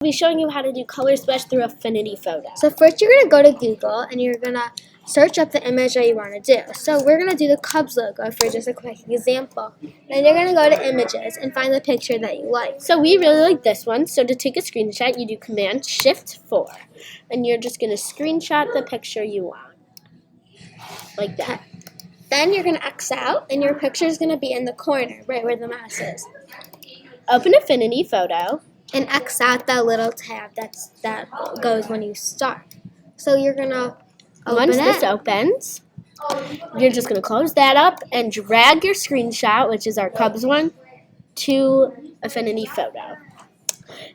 I'll be showing you how to do color splash through Affinity Photo. So first you're going to go to Google and you're going to search up the image that you want to do. So we're going to do the Cubs logo for just a quick example. Then you're going to go to images and find the picture that you like. So we really like this one. So to take a screenshot, you do Command-Shift-4. And you're just going to screenshot the picture you want. Like that. Then you're going to X out and your picture is going to be in the corner, right where the mouse is. Open Affinity Photo. And X out that little tab that goes when you start. So you're going to Once this opens, you're just going to close that up and drag your screenshot, which is our Cubs one, to Affinity Photo.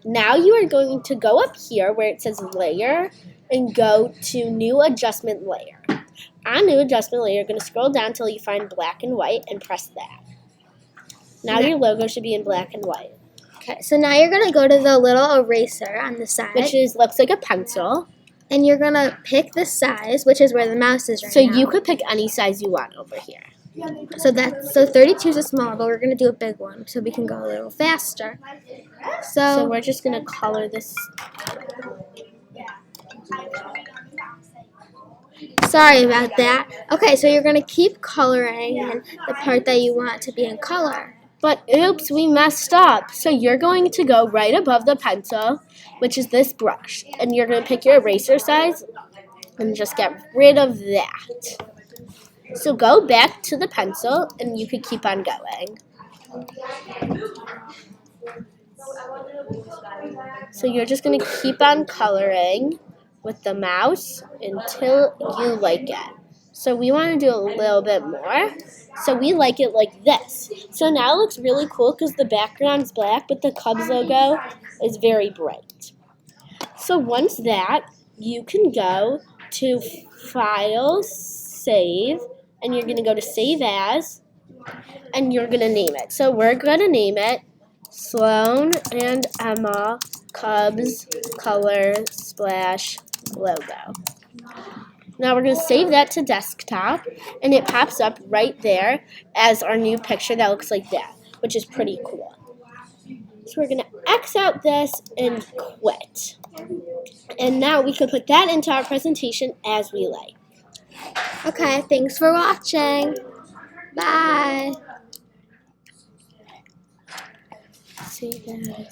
Now you are going to go up here where it says Layer and go to New Adjustment Layer. On New Adjustment Layer, you're going to scroll down until you find black and white and press that. Now your logo should be in black and white. Okay, so now you're going to go to the little eraser on the side. Which looks like a pencil. And you're going to pick the size, which is where the mouse is right now. So you could pick any size you want over here. So 32 is a small, but we're going to do a big one so we can go a little faster. So we're just going to color this. Sorry about that. Okay, so you're going to keep coloring in the part that you want to be in color. But oops, we messed up. So you're going to go right above the pencil, which is this brush. And you're going to pick your eraser size and just get rid of that. So go back to the pencil and you could keep on going. So you're just going to keep on coloring with the mouse until you like it. So we want to do a little bit more. So we like it like this. So now it looks really cool because the background's black, but the Cubs logo is very bright. So once that, you can go to File, Save, and you're going to go to Save As, and you're going to name it. So we're going to name it Sloane and Emma Cubs Color Splash Logo. Now we're going to save that to desktop, and it pops up right there as our new picture that looks like that, which is pretty cool. So we're going to X out this and quit. And now we can put that into our presentation as we like. Okay, thanks for watching. Bye. See that.